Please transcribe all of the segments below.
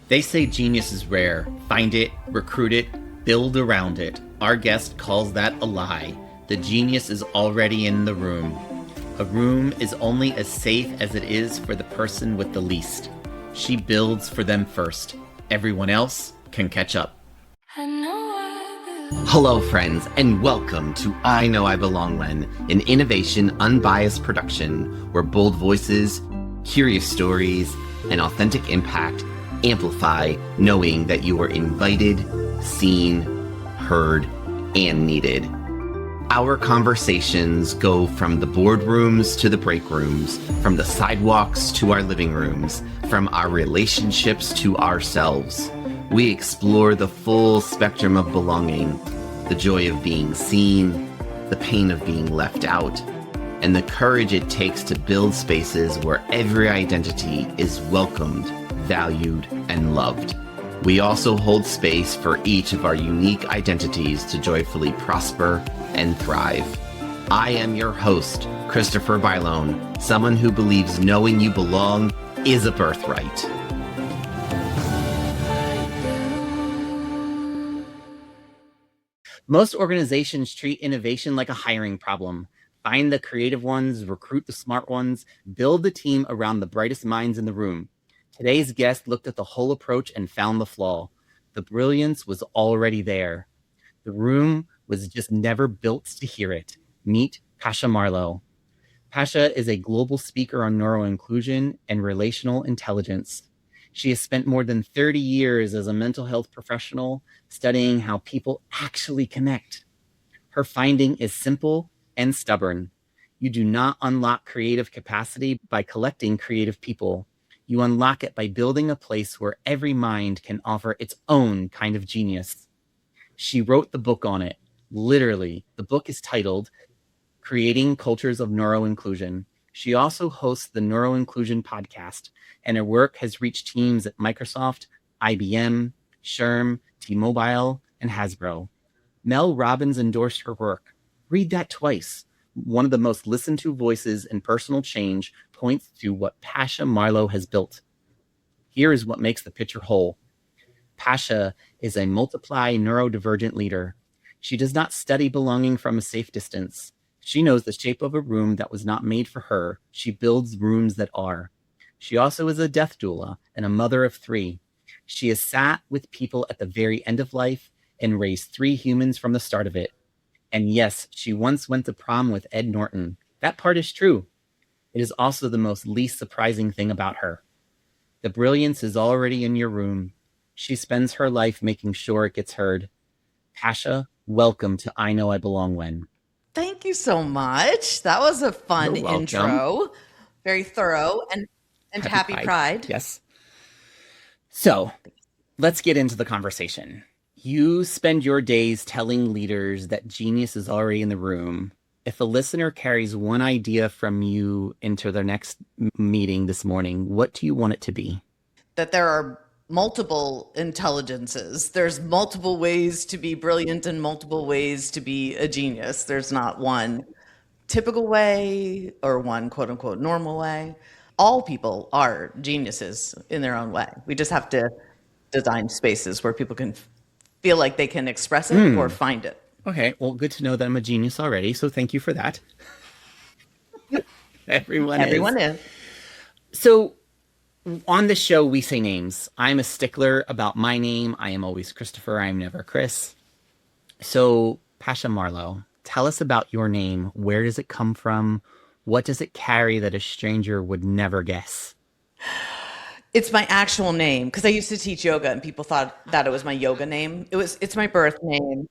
They say genius is rare. Find it, recruit it, build around it. Our guest calls that a lie. The genius is already in the room. A room is only as safe as it is for the person with the least. She builds for them first. Everyone else can catch up. Hello, friends, and welcome to I Know I Belong When, an innovation, unbiased production where bold voices, curious stories, and authentic impact amplify knowing that you are invited, seen, heard, and needed. Our conversations go from the boardrooms to the break rooms, from the sidewalks to our living rooms, from our relationships to ourselves. We explore the full spectrum of belonging, the joy of being seen, the pain of being left out, and the courage it takes to build spaces where every identity is welcomed, valued, and loved. We also hold space for each of our unique identities to joyfully prosper and thrive. I am your host, Christopher Bylone, someone who believes knowing you belong is a birthright. Most organizations treat innovation like a hiring problem. Find the creative ones, recruit the smart ones, build the team around the brightest minds in the room. Today's guest looked at the whole approach and found the flaw. The brilliance was already there. The room was just never built to hear it. Meet Pasha Marlowe. Pasha is a global speaker on neuroinclusion and relational intelligence. She has spent more than 30 years as a mental health professional studying how people actually connect. Her finding is simple and stubborn. You do not unlock creative capacity by collecting creative people. You unlock it by building a place where every mind can offer its own kind of genius. She wrote the book on it. Literally, the book is titled Creating Cultures of Neuroinclusion. She also hosts the Neuroinclusion podcast, and her work has reached teams at Microsoft, IBM, SHRM, T-Mobile, and Hasbro. Mel Robbins endorsed her work. Read that twice. One of the most listened to voices in personal change points to what Pasha Marlowe has built. Here is what makes the picture whole. Pasha is a multiply neurodivergent leader. She does not study belonging from a safe distance. She knows the shape of a room that was not made for her. She builds rooms that are. She also is a death doula and a mother of 3. She has sat with people at the very end of life and raised 3 humans from the start of it. And yes, she once went to prom with Ed Norton. That part is true. It is also the most least surprising thing about her. The brilliance is already in your room. She spends her life making sure it gets heard. Pasha, welcome to I Know I Belong When. Thank you so much. That was a fun intro. Very thorough and happy Pride. Yes. So let's get into the conversation. You spend your days telling leaders that genius is already in the room. If a listener carries one idea from you into their next meeting this morning, what do you want it to be? That there are multiple intelligences. There's multiple ways to be brilliant and multiple ways to be a genius. There's not one typical way or one quote unquote normal way. All people are geniuses in their own way. We just have to design spaces where people can feel like they can express it or find it. Okay, well, good to know that I'm a genius already, so thank you for that. Everyone is. So on the show, we say names. I'm a stickler about my name. I am always Christopher. I'm never Chris. So Pasha Marlowe, tell us about your name. Where does it come from? What does it carry that a stranger would never guess? It's my actual name because I used to teach yoga and people thought that it was my yoga name. It's my birth name.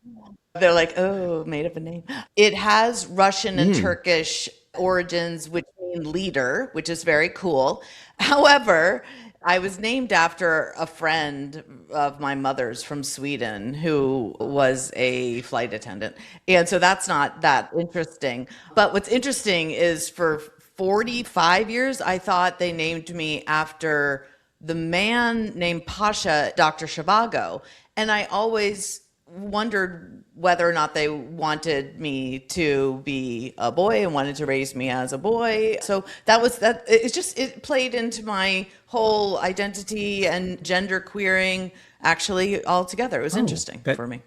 They're like, oh, made up a name. It has Russian and Turkish origins, which mean leader, which is very cool. However, I was named after a friend of my mother's from Sweden who was a flight attendant. And so that's not that interesting. But what's interesting is for 45 years, I thought they named me after the man named Pasha, Dr. Zhivago. And I always wondered whether or not they wanted me to be a boy and wanted to raise me as a boy. So that was that. It played into my whole identity and gender queering actually all together. It was Oh, interesting that for me.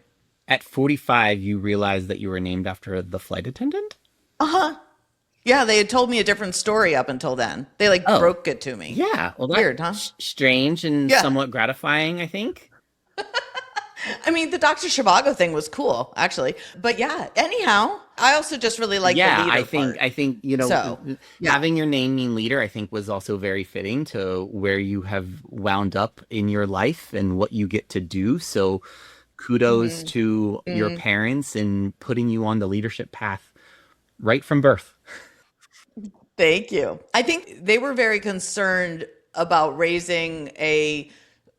at 45 you realized that you were named after the flight attendant? Uh-huh. Yeah, they had told me a different story up until then. They like Oh, broke it to me. yeah. Well, Weird, huh? that's strange and Yeah. somewhat gratifying, I think. I mean, the Dr. Shivago thing was cool, actually. But yeah, anyhow, I also just really like the Yeah, leader part. I think, So, yeah. having your name mean leader, I think was also very fitting to where you have wound up in your life and what you get to do. So kudos Hmm. to your Hmm. parents in putting you on the leadership path right from birth. Thank you. I think they were very concerned about raising a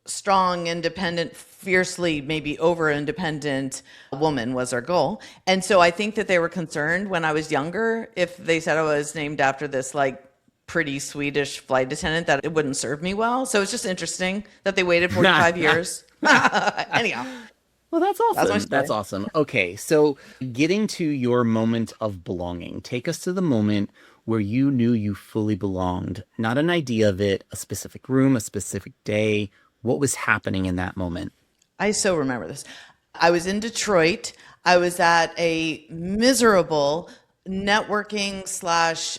strong, independent, fiercely, maybe over independent woman was our goal. And so I think that they were concerned when I was younger, if they said I was named after this like pretty Swedish flight attendant, that it wouldn't serve me well. So it's just interesting that they waited 45 years. Anyhow, Well, that's that's my awesome. That's story. awesome. Okay, so getting to your moment of belonging, take us to the moment where you knew you fully belonged, not an idea of it, a specific room, a specific day. What was happening in that moment? I so remember this. I was in Detroit. I was at a miserable networking slash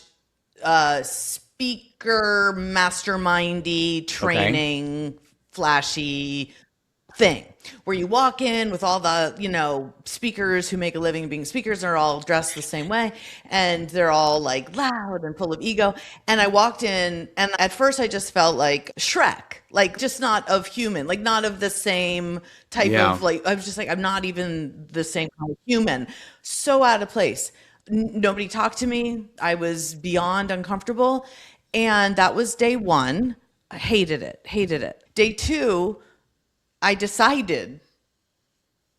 speaker mastermindy Okay. training flashy thing where you walk in with all the speakers who make a living being speakers, and are all dressed the same way, and they're all like loud and full of ego. And I walked in, and at first I just felt like Shrek, like just not of human, like not of the same type Yeah. of, like I was just like, I'm not even the same kind of human. So out of place. Nobody talked to me. I was beyond uncomfortable. And that was day one. I hated it, hated it. Day two, I decided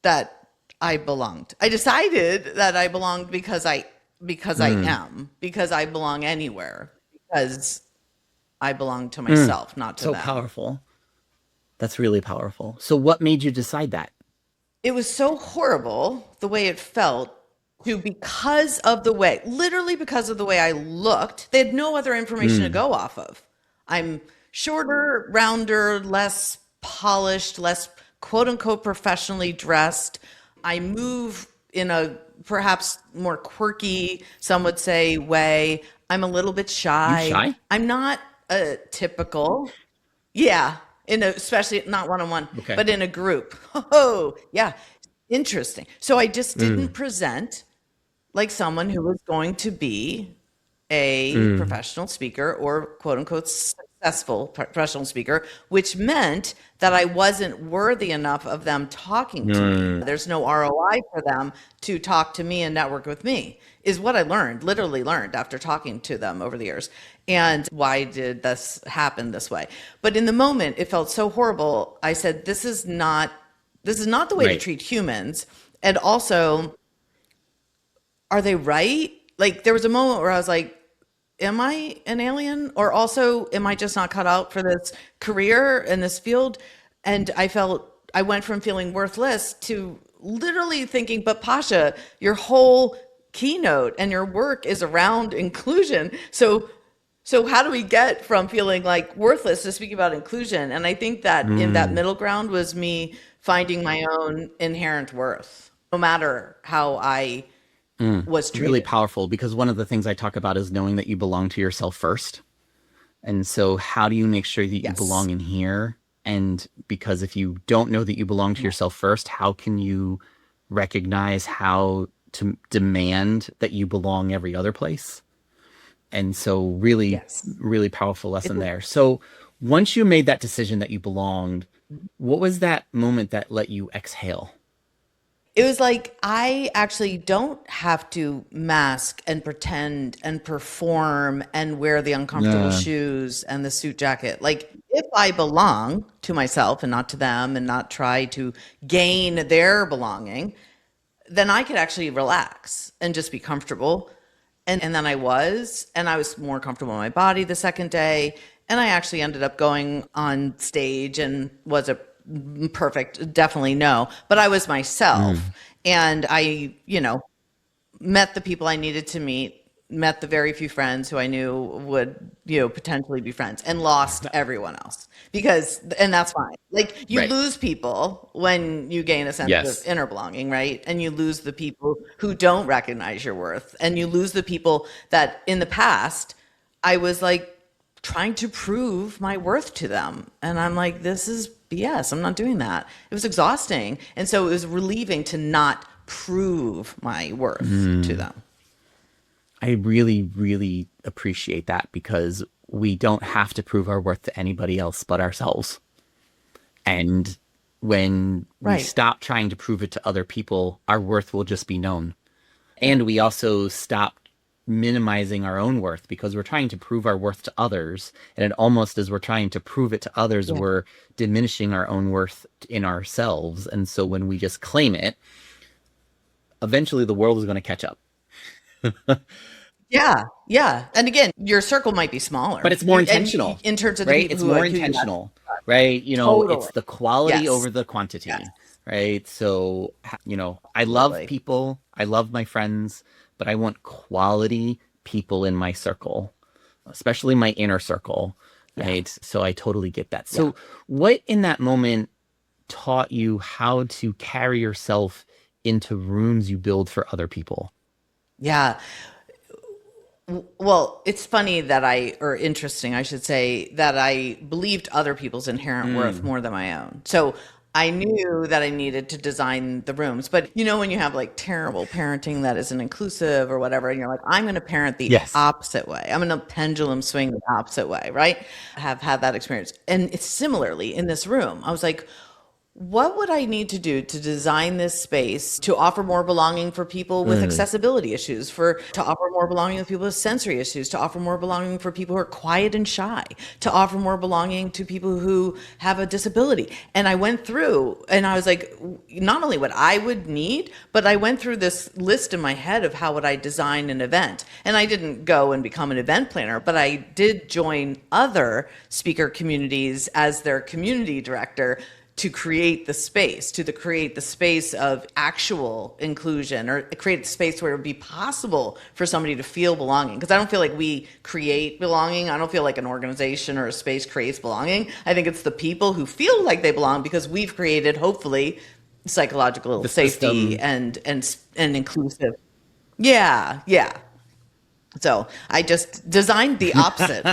that I belonged. I decided that I belonged because I Mm, am, because I belong anywhere, because I belong to mm. myself, not to So them. powerful. That's really powerful. So what made you decide that? It was so horrible the way it felt to, because of the way, literally because of the way I looked. They had no other information to Mm, go off of. I'm shorter, rounder, less polished, less quote unquote professionally dressed. I move in a perhaps more quirky, some would say, way. I'm a little bit you shy. shy? I'm not a typical, yeah, especially not one on one, Okay. but in a group. Oh, yeah, interesting. So I just didn't Mm, present like someone who was going to be a mm, professional speaker, or quote unquote successful professional speaker, which meant that I wasn't worthy enough of them talking to me. mm. There's no ROI for them to talk to me and network with me, is what I learned, literally learned after talking to them over the years. And why did this happen this way? But in the moment, it felt so horrible. I said, this is not the way to Right. treat humans. And also, are they right? Like there was a moment where I was like, am I an alien? Or also, am I just not cut out for this career in this field? And I went from feeling worthless to literally thinking, but Pasha, your whole keynote and your work is around inclusion. So how do we get from feeling like worthless to speaking about inclusion? And I think that in that Mm. middle ground was me finding my own inherent worth, no matter how I Mm. was Really treated. powerful because one of the things I talk about is knowing that you belong to yourself first. And so, how do you make sure that you Yes. belong in here? And because if you don't know that you belong to yourself first, how can you recognize how to demand that you belong every other place? And so, really, Yes. really powerful It, lesson there. So, once you made that decision that you belonged, what was that moment that let you exhale? it was like I actually don't have to mask and pretend and perform and wear the uncomfortable Yeah. shoes and the suit jacket. Like if I belong to myself and not to them, and not try to gain their belonging, then I could actually relax and just be comfortable. And then I was more comfortable in my body the second day. And I actually ended up going on stage and was a perfect, definitely no, but I was myself. Mm. And I, met the people I needed to meet, met the very few friends who I knew would, potentially be friends, and lost everyone else. And that's fine. Like, you Right. lose people when you gain a sense of Yes. inner belonging, right? And you lose the people who don't recognize your worth. And you lose the people that in the past, I was like trying to prove my worth to them. And I'm like, this is BS. I'm not doing that. It was exhausting. And so it was relieving to not prove my worth to Mm. them. I really, really appreciate that because we don't have to prove our worth to anybody else but ourselves. And when we Right. stop trying to prove it to other people, our worth will just be known. And we also stop minimizing our own worth because we're trying to prove our worth to others. And it almost as we're trying to prove it to others, Yeah. we're diminishing our own worth in ourselves. And so when we just claim it, eventually the world is going to catch up. Yeah. Yeah. And again, your circle might be But smaller. it's more And intentional, in terms of the right? people It's who more like who you have. intentional, right? Totally. It's the quality Yes. over the Yes. quantity, right? So, I love Absolutely. people, I love my friends, but I want quality people in my circle, especially my inner circle, Yeah. right? So I totally get that. Yeah. So, what in that moment taught you how to carry yourself into rooms you build for other people? Yeah. Well, it's funny that or interesting, I should say, that I believed other people's inherent worth Mm. more than my own. So I knew that I needed to design the rooms. But when you have like terrible parenting that isn't inclusive or whatever, and you're like, I'm going to parent the Yes. opposite way. I'm going to pendulum swing the opposite way, right? I have had that experience. And it's similarly in this room. I was like, what would I need to do to design this space to offer more belonging for people with Mm. accessibility issues, to offer more belonging with people with sensory issues, to offer more belonging for people who are quiet and shy, to offer more belonging to people who have a disability? And I went through and I was like, not only what I would need, but I went through this list in my head of how would I design an event. And I didn't go and become an event planner, but I did join other speaker communities as their community director to create the space of actual inclusion, or create a space where it would be possible for somebody to feel belonging. Because I don't feel like we create belonging. I don't feel like an organization or a space creates belonging. I think it's the people who feel like they belong because we've created, hopefully, psychological The safety system. and inclusive. Yeah, yeah. So I just designed the opposite.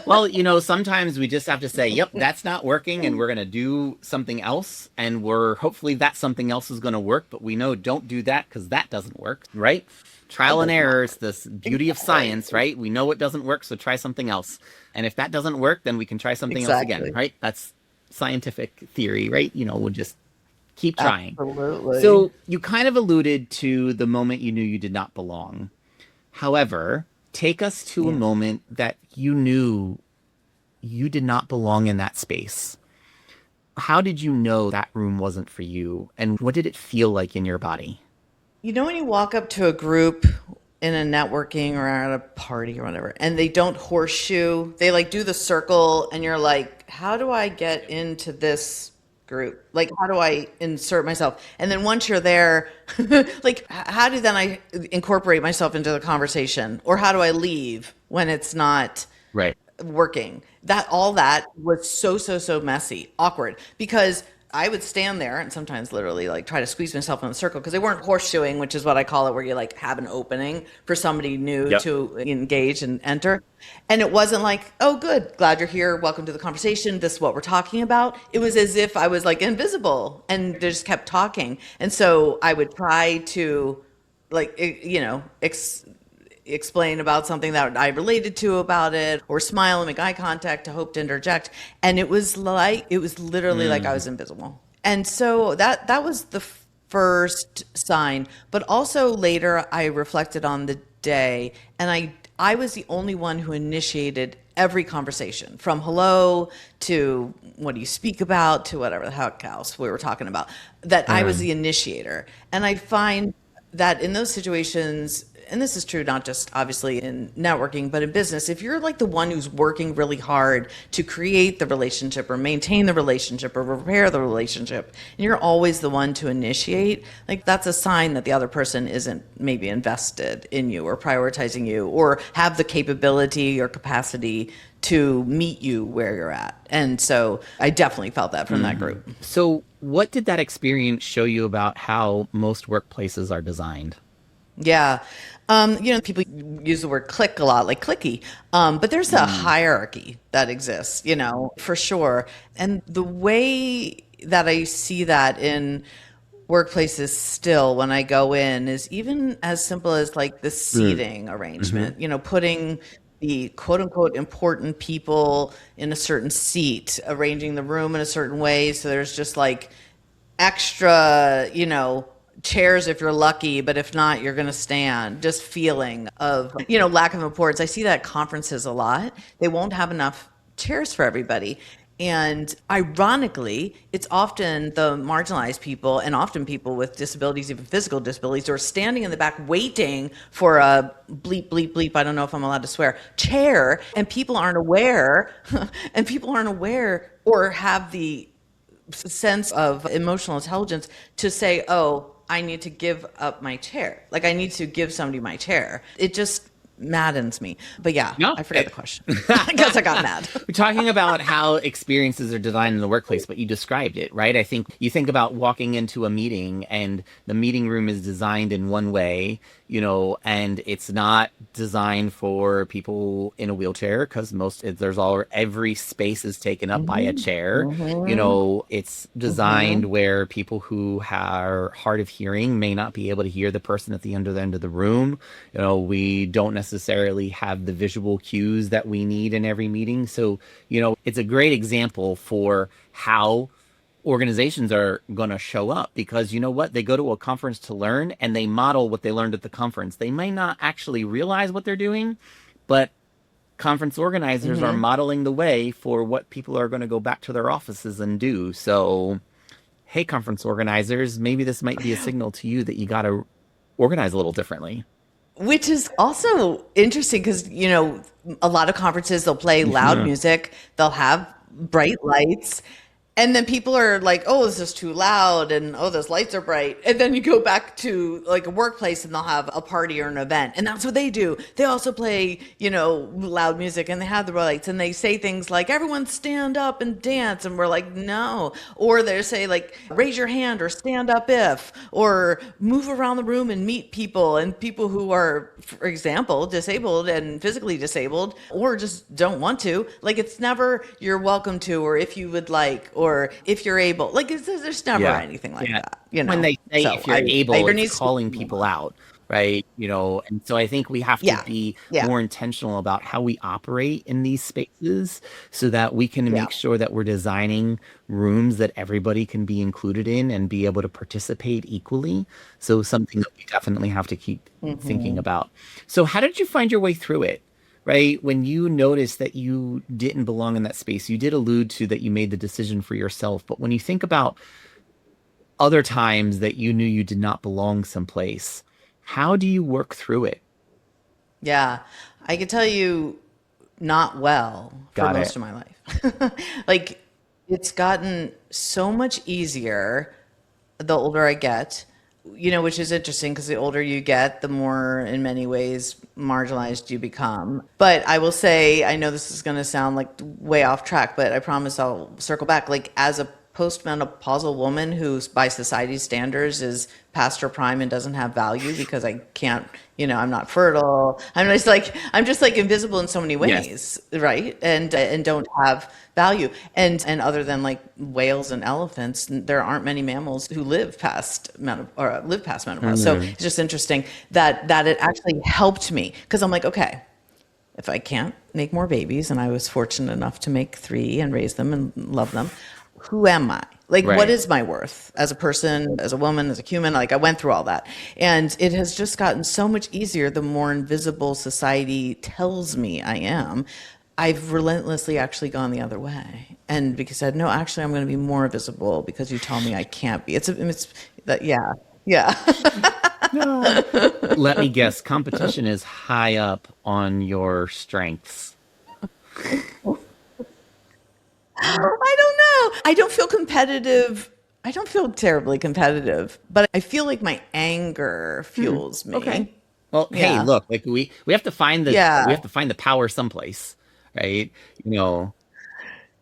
Well, sometimes we just have to say, yep, that's not working, and we're going to do something else. And hopefully that something else is going to work, but we know don't do that because that doesn't work, right? Trial It and does not error is work. this beauty of Exactly. science, right? We know it doesn't work, so try something else. And if that doesn't work, then we can try something else again, Exactly. right? That's scientific theory, right? We'll just keep trying. Absolutely. So you kind of alluded to the moment you knew you did not belong. However, take us to a Yeah. moment that you knew you did not belong in that space. How did you know that room wasn't for you? And what did it feel like in your body? When you walk up to a group in a networking or at a party or whatever, and they don't horseshoe, they like do the circle, and you're like, how do I get into this group? Like, how do I insert myself? And then once you're there, like, how do then I incorporate myself into the conversation? Or how do I leave when it's not Right. working? All that was so messy, awkward, because I would stand there and sometimes literally like try to squeeze myself in a circle because they weren't horseshoeing, which is what I call it, where you like have an opening for somebody new Yep. to engage and enter. And it wasn't like, oh, good, glad you're here, welcome to the conversation, this is what we're talking about. It was as if I was like invisible and they just kept talking. And so I would try to like, explain about something that I related to about it, or smile and make eye contact to hope to interject. And it was literally like I Mm. was invisible. And so that was the first sign. But also later I reflected on the day, and I was the only one who initiated every conversation, from hello to what do you speak about to whatever the heck else we were talking about, that I was Mm. the initiator. And I find that in those situations, and this is true not just obviously in networking, but in business, if you're like the one who's working really hard to create the relationship or maintain the relationship or repair the relationship, and you're always the one to initiate, like that's a sign that the other person isn't maybe invested in you or prioritizing you or have the capability or capacity to meet you where you're at. And so I definitely felt that from that group. So, what did that experience show you about how most workplaces are designed? Yeah. People use the word click a lot, like clicky. But there's a hierarchy that exists, for sure. And the way that I see that in workplaces still when I go in is even as simple as like the Mm. seating Hmm. arrangement, putting the quote unquote important people in a certain seat, arranging the room in a certain way. So there's just like extra, chairs if you're lucky, but if not, you're going to stand. Just feeling of, lack of importance. I see that at conferences a lot. They won't have enough chairs for everybody. And ironically, it's often the marginalized people and often people with disabilities, even physical disabilities, who are standing in the back waiting for a bleep, bleep, bleep, I don't know if I'm allowed to swear, chair, and people aren't aware, and people aren't aware or have the sense of emotional intelligence to say, oh, I need to give up my chair. Like I need to give somebody my chair. It just maddens me. But yeah, No. I forgot the question. I guess I got mad. We're talking about how experiences are designed in the workplace, but you described it, right? I think you think about walking into a meeting and the meeting room is designed in one way, and it's not designed for people in a wheelchair because every space is taken up by a Hmm. chair. Hmm. It's designed Hmm. where people who are hard of hearing may not be able to hear the person at the end of the room. We don't necessarily have the visual cues that we need in every meeting. So, it's a great example for how organizations are going to show up because you know what? They go to a conference to learn and they model what they learned at the conference. They may not actually realize what they're doing, but conference organizers are Hmm. modeling the way for what people are going to go back to their offices and do. So, hey, conference organizers, maybe this might be a signal to you that you got to organize a little differently. Which is also interesting because, a lot of conferences, they'll play loud Mhm. music, they'll have bright lights, and then people are like, oh, this is too loud, and oh, those lights are bright. And then you go back to like a workplace and they'll have a party or an event. And that's what they do. They also play, loud music and they have the lights and they say things like, everyone stand up and dance. And we're like, no. Or they say, like, raise your hand or stand up if, or move around the room and meet people and people who are, for example, disabled and physically disabled or just don't want to. Like, it's never you're welcome to, or if you would like, or if you're able. Like, there's never Yeah. anything like Yeah. that, When they say So if you're able, there it's needs to be calling people more. out, right? And so I think we have to Yeah. be Yeah. more intentional about how we operate in these spaces so that we can Yeah. make sure that we're designing rooms that everybody can be included in and be able to participate equally. So something that we definitely have to keep thinking Hmm. about. So how did you find your way through it? Right? When you noticed that you didn't belong in that space, you did allude to that you made the decision for yourself. But when you think about other times that you knew you did not belong someplace, how do you work through it? Yeah. I could tell you not well for Got most it. of my life. Like, it's gotten so much easier the older I get, which is interesting because the older you get, the more, in many ways, marginalized you become. But I will say, I know this is going to sound like way off track, but I promise I'll circle back. Like, as a postmenopausal woman who's by society's standards is past her prime and doesn't have value because I can't, I'm not fertile. I'm just like invisible in so many Yes. ways, right? And don't have value. And other than like whales and elephants, there aren't many mammals who live past menopause. So Mhm. it's just interesting that it actually helped me because I'm like, okay, if I can't make more babies, and I was fortunate enough to make three and raise them and love them, who am I? Like, what Right. is my worth as a person, as a woman, as a human? Like, I went through all that. And it has just gotten so much easier the more invisible society tells me I am. I've relentlessly actually gone the other way. And because I said, no, actually, I'm going to be more visible because you tell me I can't be. It's that, yeah. Yeah. No. Let me guess, competition is high up on your strengths. I don't know. I don't feel competitive. I don't feel terribly competitive, but I feel like my anger fuels Okay. me. Well, hey, Yeah. look, like we have to find Yeah. the power someplace, right? You know,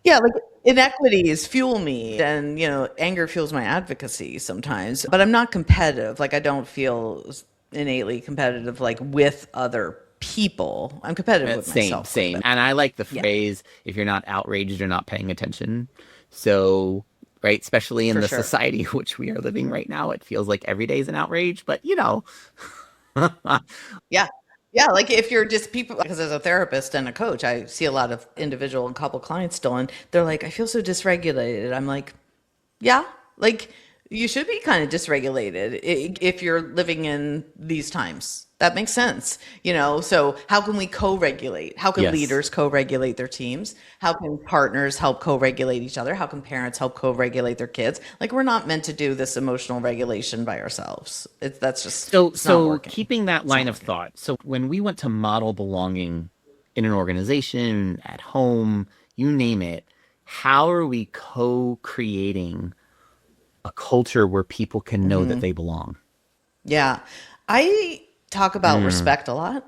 Yeah, like inequities fuel me and, anger fuels my advocacy sometimes, but I'm not competitive. Like I don't feel innately competitive like with other people. I'm competitive with same, myself quite a same. bit. And I like the Yeah, phrase, if you're not outraged, you're not paying attention. So, right, especially in for the sure. society which we are living right now, it feels like every day is an outrage, but Yeah. Yeah, like if you're just people, because as a therapist and a coach, I see a lot of individual and couple clients still, and they're like, I feel so dysregulated. I'm like, yeah, like you should be kind of dysregulated if you're living in these times. That makes sense, So how can we co-regulate? How can yes. leaders co-regulate their teams? How can partners help co-regulate each other? How can parents help co-regulate their kids? Like we're not meant to do this emotional regulation by ourselves. That's just it's not So working. keeping that It's line not of working. thought. So when we want to model belonging in an organization, at home, you name it, how are we co-creating a culture where people can know that they belong? Yeah. I talk about Mm, respect a lot.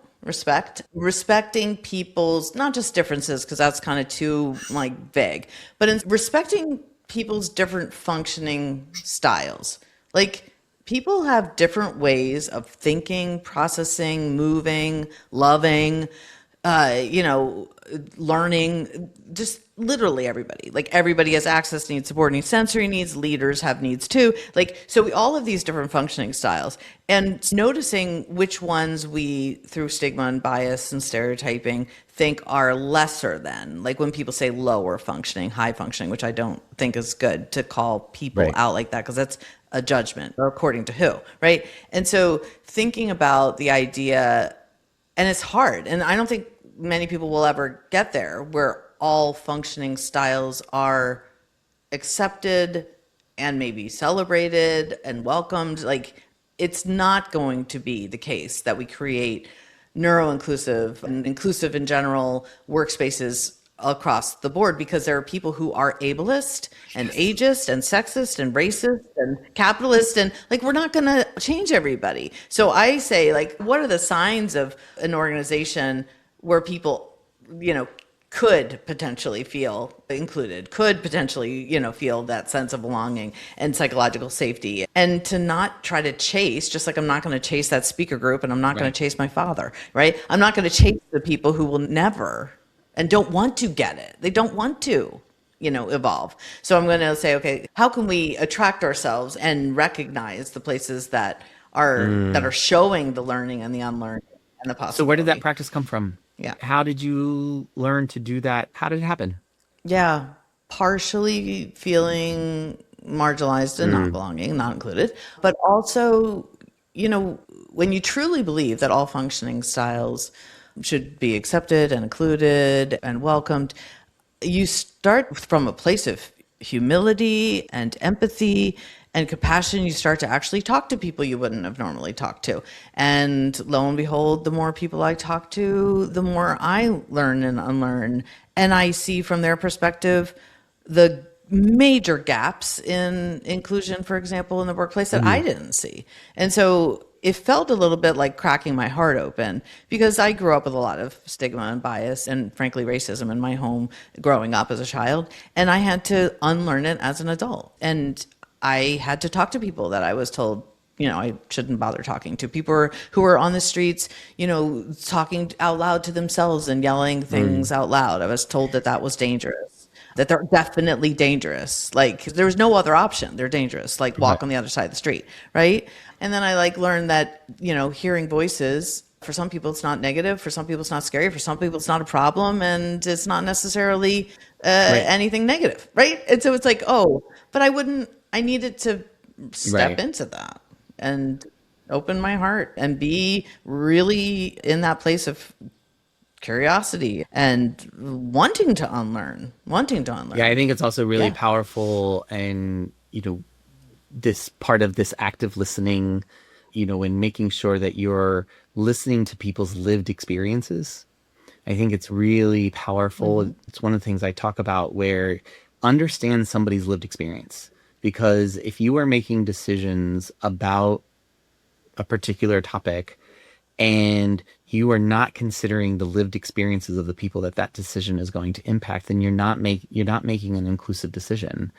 Respecting people's not just differences because that's kind of too like vague, but in respecting people's different functioning styles. Like people have different ways of thinking, processing, moving, loving, you know, learning, just literally everybody. Like everybody has access needs, support needs, sensory needs, leaders have needs too. Like, so we all have these different functioning styles and noticing which ones we, through stigma and bias and stereotyping, think are lesser than. Like when people say lower functioning, high functioning, which I don't think is good to call people right. out like that because that's a judgment or according to who, right? And so thinking about the idea, and it's hard, and I don't think many people will ever get there where all functioning styles are accepted and maybe celebrated and welcomed. Like it's not going to be the case that we create neuro-inclusive and inclusive in general workspaces across the board because there are people who are ableist and Yes. ageist and sexist and racist and capitalist, and like we're not going to change everybody. So I say, like, what are the signs of an organization where people, you know, could potentially feel included, could potentially, feel that sense of belonging and psychological safety. And to not try to chase, just like I'm not going to chase that speaker group and I'm not going Right. to chase my father, right? I'm not going to chase the people who will never and don't want to get it. They don't want to, evolve. So I'm going to say, okay, how can we attract ourselves and recognize the places that are Mm. showing the learning and the unlearning and the So where did that possibility? practice come from? Yeah. How did you learn to do that? How did it happen? Yeah, partially feeling marginalized and not Mm, belonging, not included, but also, when you truly believe that all functioning styles should be accepted and included and welcomed, you start from a place of humility and empathy and compassion. You start to actually talk to people you wouldn't have normally talked to. And lo and behold, the more people I talk to, the more I learn and unlearn. And I see from their perspective the major gaps in inclusion, for example, in the workplace that I mhm. didn't see. And so it felt a little bit like cracking my heart open because I grew up with a lot of stigma and bias and frankly racism in my home growing up as a child, and I had to unlearn it as an adult. And I had to talk to people that I was told, I shouldn't bother talking to. People who were on the streets, talking out loud to themselves and yelling Mm, things out loud. I was told that that was dangerous, that they're definitely dangerous. Like there was no other option. They're dangerous. Like right. walk on the other side of the street, right? And then I like learned that, hearing voices, for some people it's not negative, for some people it's not scary, for some people it's not a problem, and it's not necessarily Right. anything negative, right? And so it's like, oh, but I needed to step Right. into that and open my heart and be really in that place of curiosity and wanting to Yeah, I unlearn. think it's also really Yeah. powerful and, this part of this active listening in making sure that you're listening to people's lived experiences. I think it's really powerful. Hmm. It's one of the things I talk about where understand somebody's lived experience. Because if you are making decisions about a particular topic and you are not considering the lived experiences of the people that that decision is going to impact, then you're not making an inclusive decision.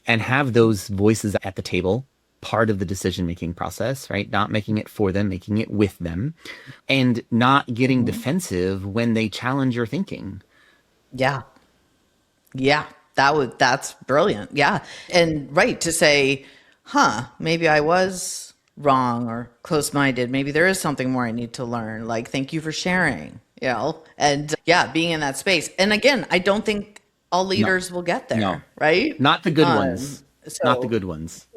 And have those voices at the table, part of the decision making process, right? Not making it for them, making it with them, and not getting Hmm. defensive when they challenge your thinking. Yeah. Yeah, that's brilliant. Yeah. And right to say, huh, maybe I was wrong or close-minded. Maybe there is something more I need to learn. Like, thank you for sharing, and yeah, being in that space. And again, I don't think all No, leaders will get no, there, right? not the good ones. Not the So good ones.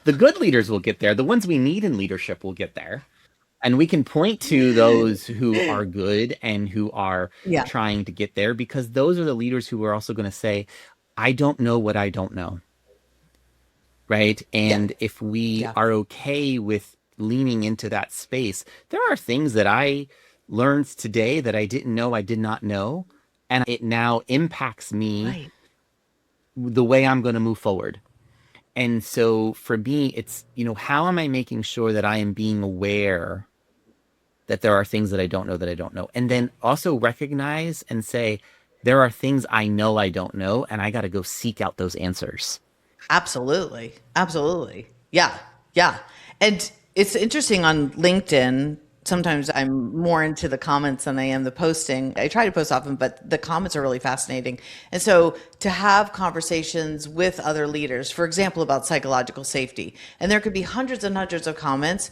The good leaders will get there. The ones we need in leadership will get there. And we can point to those who are good and who are yeah, trying to get there, because those are the leaders who are also going to say, I don't know what I don't know. Right. yeah, And if we yeah, are okay with leaning into that space, there are things that I learned today that I didn't know I did not know. And it now impacts me right. the way I'm going to move forward. And so for me, it's, how am I making sure that I am being aware that there are things that I don't know that I don't know? And then also recognize and say, there are things I know I don't know, and I got to go seek out those answers. Absolutely. Absolutely. Yeah. Yeah. And it's interesting on LinkedIn. Sometimes I'm more into the comments than I am the posting. I try to post often, but the comments are really fascinating. And so to have conversations with other leaders, for example, about psychological safety, and there could be hundreds and hundreds of comments,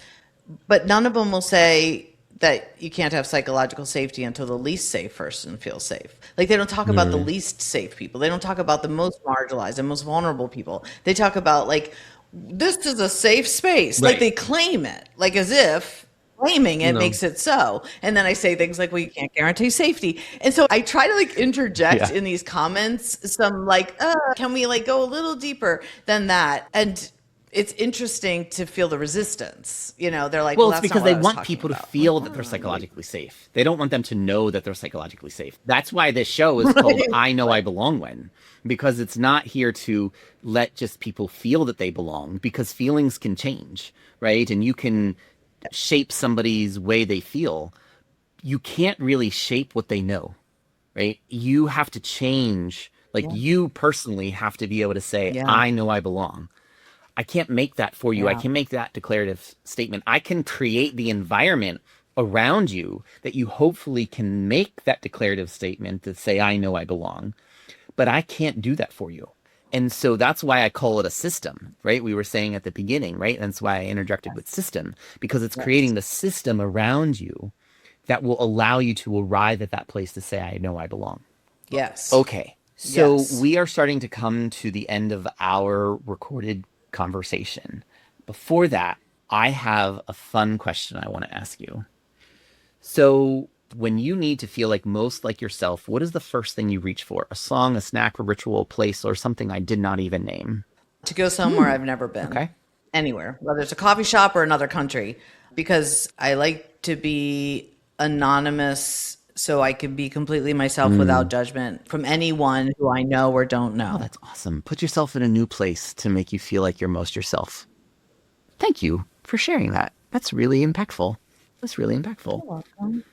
but none of them will say that you can't have psychological safety until the least safe person feels safe. Like they don't talk about the Mm, least safe people. They don't talk about the most marginalized and most vulnerable people. They talk about like this is a safe space. Like right. they claim it, like as if claiming it No. makes it so. And then I say things like, well, you can't guarantee safety. And so I try to like interject Yeah. in these comments some like, can we like go a little deeper than that? And it's interesting to feel the resistance. They're like, Well, well, it's that's not because what they I was want talking people to about. I'm like, feel that they're psychologically safe. They don't want them to know that they're psychologically safe. That's why this show is called right, I Know I right. Belong When, because it's not here to let just people feel that they belong, because feelings can change, right? And you can shape somebody's way they feel. You can't really shape what they know, right? You have to change. Like Yeah, you personally have to be able to say, yeah, I know I belong. I can't make that for you. I yeah, can make that declarative statement. I can create the environment around you that you hopefully can make that declarative statement to say, I know I belong, but I can't do that for you. And so that's why I call it a system, right? We were saying at the beginning, right? And that's why I interjected with system, because it's creating yes, the system around you that will allow you to arrive at that place to say, I know I belong. yes, Okay. So yes. we are starting to come to the end of our recorded conversation. Before that, I have a fun question I want to ask you. So, when you need to feel like most like yourself, what is the first thing you reach for? A song, a snack, a ritual, a place, or something I did not even name? To go somewhere Hmm. I've never been, Okay. anywhere, whether it's a coffee shop or another country, because I like to be anonymous so I can be completely myself without Mm. judgment from anyone who I know or don't Oh, know. that's awesome. Put yourself in a new place to make you feel like you're most yourself. Thank you for sharing that. That's really impactful. That's really impactful. You're welcome.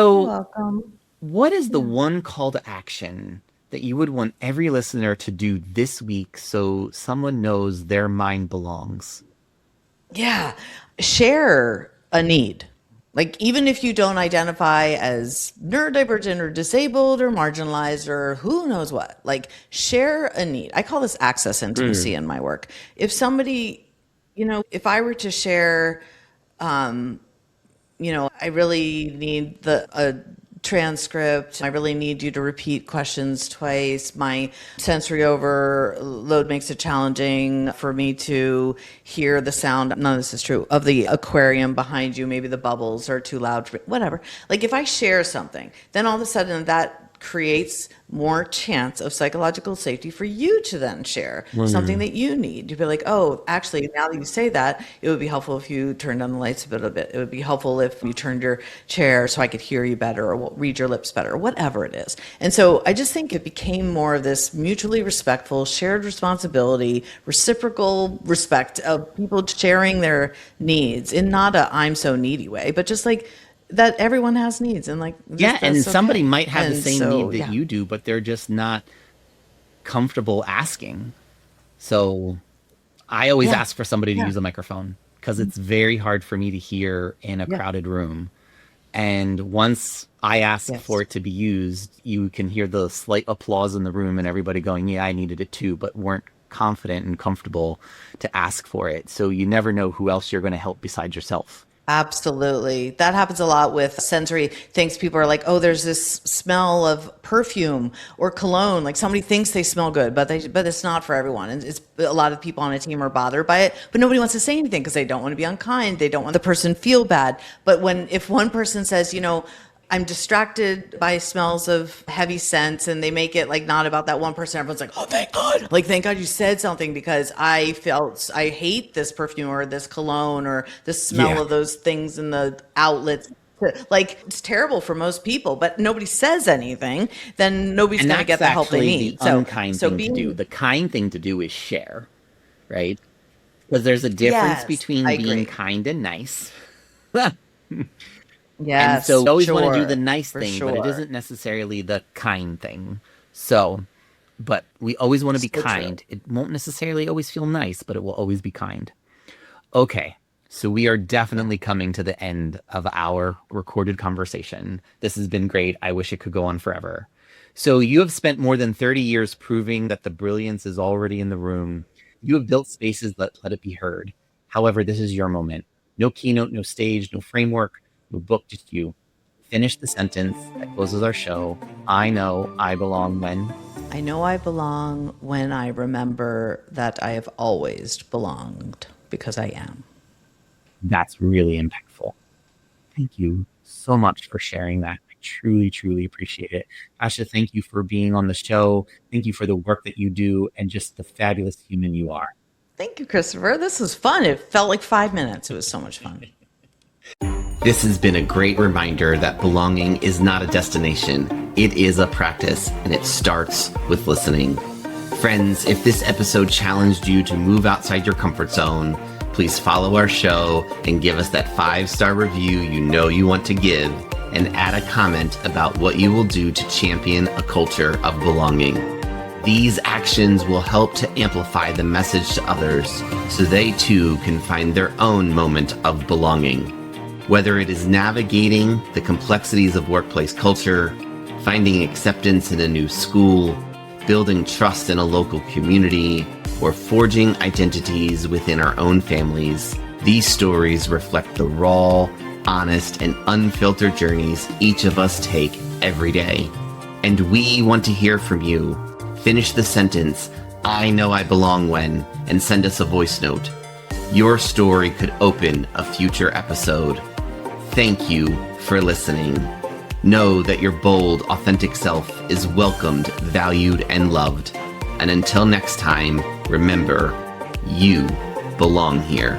You're So, welcome. what is the Yeah. one call to action that you would want every listener to do this week so someone knows their mind belongs? Yeah. Share a need. Like, even if you don't identify as neurodivergent or disabled or marginalized or who knows what, like, share a need. I call this access Mm. intimacy in my work. If somebody, if I were to share, I really need the a transcript. I really need you to repeat questions twice. My sensory overload makes it challenging for me to hear the sound. None of this is true of the aquarium behind you. Maybe the bubbles are too loud for me, whatever. Like if I share something, then all of a sudden that creates more chance of psychological safety for you to then share something that you need. You'd be like, oh, actually, now that you say that, it would be helpful if you turned down the lights a bit. It would be helpful if you turned your chair so I could hear you better, or read your lips better, or whatever it is. And so I just think it became more of this mutually respectful, shared responsibility, reciprocal respect of people sharing their needs in not a I'm so needy way, but just like that everyone has needs, and like Yeah, and that's somebody okay. might have the And same so need that yeah. you do, but they're just not comfortable asking. So I always Yeah. ask for somebody to Yeah. use a microphone because it's very hard for me to hear in a Yeah. crowded room. And once I ask for Yes. it to be used, you can hear the slight applause in the room and everybody going, yeah, I needed it too, but weren't confident and comfortable to ask for it. So you never know who else you're going to help besides yourself. Absolutely. That happens a lot with sensory things. People are like, oh, there's this smell of perfume or cologne. Like somebody thinks they smell good, but it's not for everyone. And it's a lot of people on a team are bothered by it, but nobody wants to say anything because they don't want to be unkind. They don't want the person feel bad. But if one person says, I'm distracted by smells of heavy scents, and they make it like not about that one person. Everyone's like, oh, thank God. Like, thank God you said something, because I hate this perfume or this cologne or the smell Yeah. of those things in the outlets. Like, it's terrible for most people, but nobody says anything, then nobody's And going to that's get the help they actually the need. So, unkind so thing to do. being, The kind thing to do is share, right? Because there's a difference yes, I between being agree. kind and nice. And so Yes, we always want to do the sure, nice for thing, but it sure. isn't necessarily the kind thing. So, but we always want to be So true. kind. It won't necessarily always feel nice, but it will always be kind. Okay. So we are Yeah. definitely coming to the end of our recorded conversation. This has been great. I wish it could go on forever. So you have spent more than 30 years proving that the brilliance is already in the room. You have built spaces that let it be heard. However, this is your moment. No keynote, no stage, no framework, no book, just you. Finish the sentence that closes our show. I know I belong when. I know I belong when I remember that I have always belonged, because I am. That's really impactful. Thank you so much for sharing that. I truly, truly appreciate it. Pasha, thank you for being on the show. Thank you for the work that you do and just the fabulous human you are. Thank you, Christopher. This was fun. It felt like 5 minutes. It was so much fun. This has been a great reminder that belonging is not a destination. It is a practice, and it starts with listening. Friends, if this episode challenged you to move outside your comfort zone, please follow our show and give us that 5-star review you want to give, and add a comment about what you will do to champion a culture of belonging. These actions will help to amplify the message to others so they too can find their own moment of belonging. Whether it is navigating the complexities of workplace culture, finding acceptance in a new school, building trust in a local community, or forging identities within our own families, these stories reflect the raw, honest, and unfiltered journeys each of us take every day. And we want to hear from you. Finish the sentence, I know I belong when, and send us a voice note. Your story could open a future episode. Thank you for listening. Know that your bold, authentic self is welcomed, valued, and loved. And until next time, remember, you belong here.